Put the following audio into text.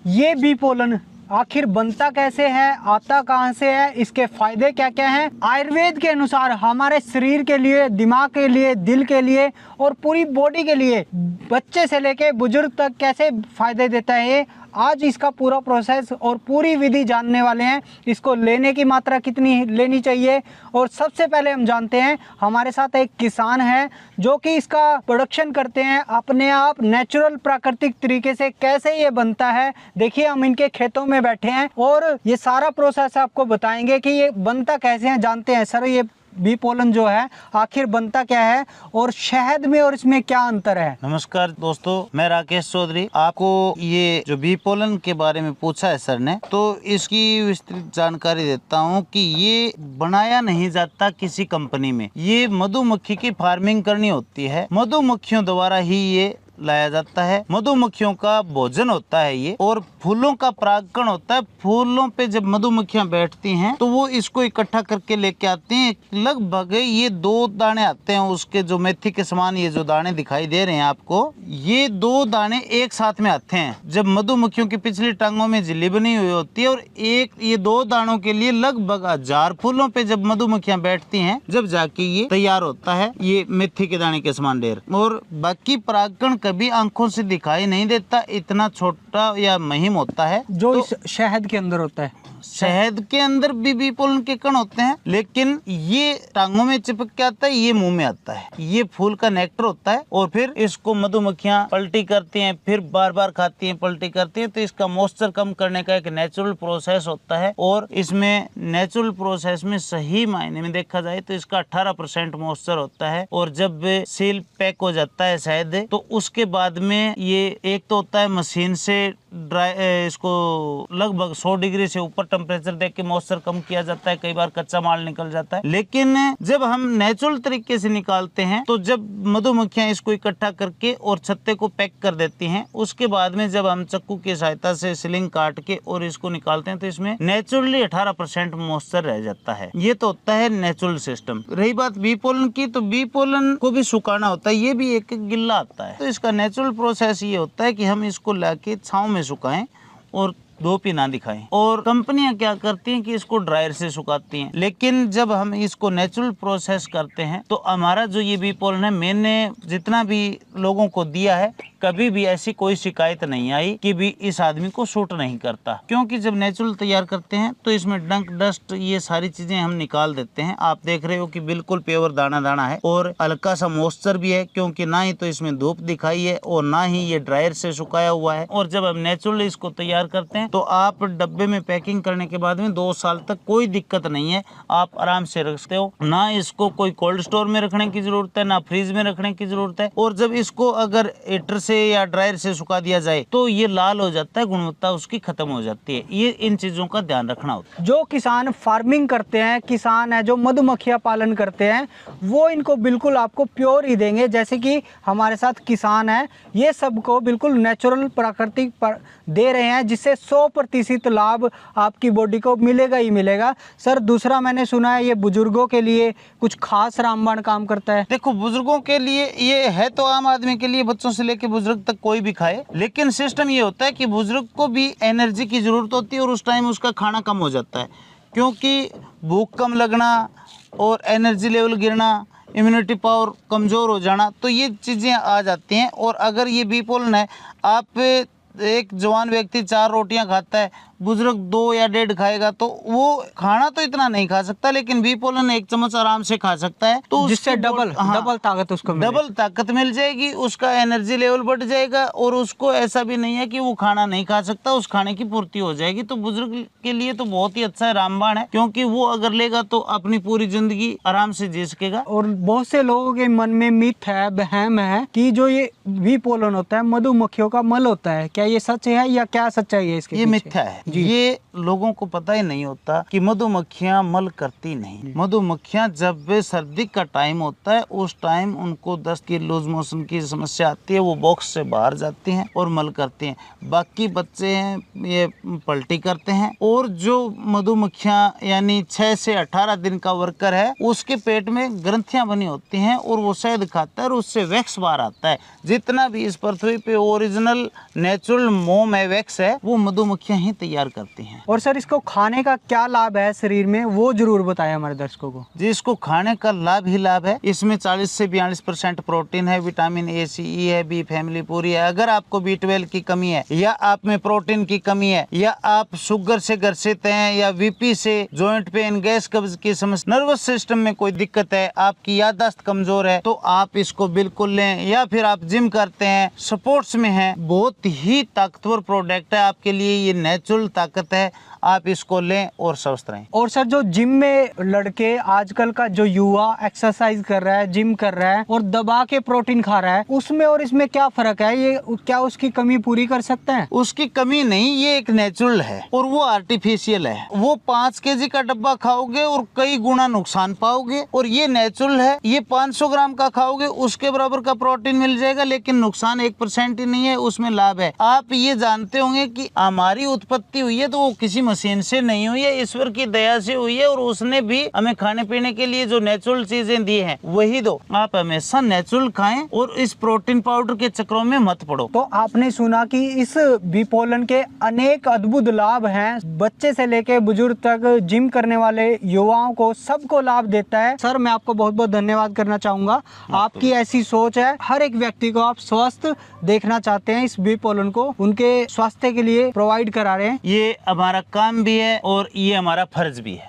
ये bee pollen आखिर बनता कैसे है, आता कहाँ से है, इसके फायदे क्या क्या हैं। आयुर्वेद के अनुसार हमारे शरीर के लिए, दिमाग के लिए, दिल के लिए और पूरी बॉडी के लिए, बच्चे से लेके बुजुर्ग तक कैसे फायदे देता है ये, आज इसका पूरा प्रोसेस और पूरी विधि जानने वाले हैं। इसको लेने की मात्रा कितनी लेनी चाहिए, और सबसे पहले हम जानते हैं हमारे साथ एक किसान है जो कि इसका प्रोडक्शन करते हैं अपने आप नेचुरल प्राकृतिक तरीके से। कैसे ये बनता है देखिए, हम इनके खेतों में बैठे हैं और ये सारा प्रोसेस आपको बताएंगे कि ये बनता कैसे है। जानते हैं सर, ये बी पोलन जो है आखिर बनता क्या है और शहद में और इसमें क्या अंतर है। नमस्कार दोस्तों, मैं राकेश चौधरी। आपको ये जो बी पोलन के बारे में पूछा है सर ने, तो इसकी विस्तृत जानकारी देता हूँ कि ये बनाया नहीं जाता किसी कंपनी में। ये मधुमक्खी की फार्मिंग करनी होती है, मधुमक्खियों द्वारा ही ये लाया जाता है। मधुमक्खियों का भोजन होता है ये, और फूलों का परागकण होता है। फूलों पे जब मधुमक्खियां बैठती हैं तो वो इसको इकट्ठा करके लेके आती हैं। लगभग ये 2 दाने आते हैं उसके, जो मेथी के समान ये जो दाने दिखाई दे रहे हैं आपको, ये 2 दाने एक साथ में आते हैं। जब मधुमक्खियों की पिछली टांगों में झिल्ली बनी हुई होती है, और ये 2 दानों के लिए लगभग 1000 फूलों पे जब मधुमक्खियां बैठती हैं, जब जाके ये तैयार होता है ये मेथी के दाने के समान ढेर। और बाकी परागकण कभी आंखों से दिखाई नहीं देता, इतना छोटा या महीम होता है जो तो इस शहद के अंदर होता है। शहद के अंदर भी बी पोलन के कण होते हैं, लेकिन ये टांगों में चिपक के आता है, ये मुंह में आता है। ये फूल का नेक्टर होता है, और फिर इसको मधुमक्खियां पलटी करती हैं, फिर बार बार खाती हैं, पलटी करती हैं। तो इसका मॉइस्चर कम करने का एक नेचुरल प्रोसेस होता है, और इसमें नेचुरल प्रोसेस में सही मायने में देखा जाए तो इसका 18% मॉइस्चर होता है। और जब सील पैक हो जाता है शहद, तो उसके बाद में ये एक तो होता है मशीन से ड्राई, इसको लगभग 100 डिग्री से ऊपर टेम्परेचर देख के मॉइस्चर कम किया जाता है। कई बार कच्चा माल निकल जाता है, लेकिन जब हम नेचुरल तरीके से निकालते हैं, तो जब मधुमक्खियां इसको इकट्ठा करके और छत्ते को पैक कर देती हैं, उसके बाद में जब हम चाकू की सहायता से सिलिंग काट के और इसको निकालते हैं, तो इसमें नेचुरली 18% मॉइस्चर रह जाता है। ये तो होता है नेचुरल सिस्टम। रही बात बी पोलन की, तो बी पोलन को भी सुखाना होता है, ये भी एक गिल्ला आता है। तो इसका नेचुरल प्रोसेस ये होता है कि हम इसको लाके छांव में सुखाएं और धूप ही ना दिखाएं। और कंपनियां क्या करती हैं कि इसको ड्रायर से सुखाती हैं, लेकिन जब हम इसको नेचुरल प्रोसेस करते हैं, तो हमारा जो ये बी पोलन है, मैंने जितना भी लोगों को दिया है, कभी भी ऐसी कोई शिकायत नहीं आई कि भी इस आदमी को सूट नहीं करता। क्योंकि जब नेचुरल तैयार करते हैं तो इसमें डंक डस्ट ये सारी चीजें हम निकाल देते हैं। आप देख रहे हो कि बिल्कुल प्योर दाना दाना है, और हल्का सा मॉइस्चर भी है, क्योंकि ना ही तो इसमें धूप दिखाई है और ना ही ये ड्रायर से सुखाया हुआ है। और जब हम नेचुरल इसको तैयार करते हैं, तो आप डब्बे में पैकिंग करने के बाद में 2 साल तक कोई दिक्कत नहीं है, आप आराम से रख सकते हो। ना इसको कोई कोल्ड स्टोर में रखने की जरूरत है, ना फ्रीज में रखने की जरूरत है। और जब इसको अगर हीटर से या ड्रायर से सुखा दिया जाए, तो ये लाल हो जाता है, गुणवत्ता उसकी खत्म हो जाती है। ये इन चीजों का ध्यान रखना होता है। जो किसान फार्मिंग करते हैं, किसान है जो मधुमक्खियां पालन करते हैं, वो इनको बिल्कुल आपको प्योर ही देंगे। जैसे कि हमारे साथ किसान है, ये सबको बिल्कुल नेचुरल प्राकृतिक दे रहे हैं, जिससे 100% लाभ आपकी बॉडी को मिलेगा ही मिलेगा। सर, दूसरा मैंने सुना है ये बुजुर्गों के लिए कुछ खास रामबाण काम करता है। देखो, बुजुर्गों के लिए ये है तो आम आदमी के लिए, बच्चों से लेकर बुजुर्ग तक कोई भी खाए, लेकिन सिस्टम ये होता है कि बुजुर्ग को भी एनर्जी की जरूरत होती है, और उस टाइम उसका खाना कम हो जाता है, क्योंकि भूख कम लगना और एनर्जी लेवल गिरना, इम्यूनिटी पावर कमज़ोर हो जाना, तो ये चीज़ें आ जाती हैं। और अगर ये बी पोलन है, आप एक जवान व्यक्ति 4 रोटियां खाता है, बुजुर्ग 2 या 1.5 खाएगा, तो वो खाना तो इतना नहीं खा सकता, लेकिन बी पोलन 1 चम्मच आराम से खा सकता है। तो जिससे डबल ताकत उसको डबल ताकत मिल जाएगी, उसका एनर्जी लेवल बढ़ जाएगा, और उसको ऐसा भी नहीं है कि वो खाना नहीं खा सकता, उस खाने की पूर्ति हो जाएगी। तो बुजुर्ग के लिए तो बहुत ही अच्छा है, रामबाण है, क्योंकि वो अगर लेगा तो अपनी पूरी जिंदगी आराम से जी सकेगा। और बहुत से लोगों के मन में मिथ है, वहम है कि जो ये बी पोलन होता है मधुमक्खियों का मल होता है। क्या ये सच है या क्या सच्चाई है इसके? ये मिथ्या है। ये लोगों को पता ही नहीं होता कि मधुमक्खियां मल करती नहीं। मधुमक्खियां जब सर्दी का टाइम होता है, उस टाइम उनको दस्त की, लूज मोशन की समस्या आती है, वो बॉक्स से बाहर जाती हैं और मल करती हैं। बाकी बच्चे हैं ये पलटी करते हैं। और जो मधुमक्खियां यानी 6 से 18 दिन का वर्कर है, उसके पेट में ग्रंथियां बनी होती हैं, और वो शहद खाता है और उससे वैक्स बाहर आता है। जितना भी इस पृथ्वी पे ओरिजिनल नेचुरल नेचुरल मोम एवेक्स है वो मधुमक्खियां ही तैयार करती हैं। और सर इसको खाने का क्या लाभ है शरीर में, वो जरूर बताएं हमारे दर्शकों को। जी, इसको खाने का लाभ ही लाभ है। इसमें 40 से 42% प्रोटीन है, विटामिन ए, सी, ई है, बी फैमिली पूरी है। अगर आपको B12 की कमी है या आप में प्रोटीन की कमी है या आप शुगर से ग्रसित हैं या VP से, जॉइंट पेन, गैस कब्ज की समस्या, नर्वस सिस्टम में कोई दिक्कत है, आपकी याददाश्त कमजोर है, तो आप इसको बिल्कुल लें। या फिर आप जिम करते हैं, स्पोर्ट्स में हैं, बहुत ही ताकतवर प्रोडक्ट है आपके लिए। ये नेचुरल ताकत है, आप इसको लें और स्वस्थ रहें। और सर जो जिम में लड़के आजकल का जो युवा एक्सरसाइज कर रहा है, जिम कर रहा है और दबा के प्रोटीन खा रहा है, उसमें और इसमें क्या फर्क है? ये क्या उसकी कमी पूरी कर सकते हैं? उसकी कमी नहीं, ये एक नेचुरल है और वो आर्टिफिशियल है। वो 5 kg का डब्बा खाओगे और कई गुना नुकसान पाओगे, और ये नेचुरल है, ये 500 ग्राम का खाओगे उसके बराबर का प्रोटीन मिल जाएगा, लेकिन नुकसान 1% ही नहीं है, उसमें लाभ है। आप ये जानते होंगे कि हमारी उत्पत्ति हुई है तो वो किसी मशीन से नहीं हुई है, ईश्वर की दया से हुई है, और उसने भी हमें खाने पीने के लिए जो नेचुरल चीजें दी हैं वही दो। आप हमेशा नेचुरल खाएं और इस प्रोटीन पाउडर के चक्रों में मत पड़ो। तो आपने सुना कि इस बी पोलन के अनेक अद्भुत लाभ हैं, बच्चे से लेके बुजुर्ग तक, जिम करने वाले युवाओं को सबको लाभ देता है। सर मैं आपको बहुत बहुत धन्यवाद करना चाहूंगा, आपकी ऐसी सोच है, हर एक व्यक्ति को आप स्वस्थ देखना चाहते हैं, इस बी पोलन को उनके स्वास्थ्य के लिए प्रोवाइड करा रहे हैं। ये हमारा काम भी है और ये हमारा फर्ज भी है।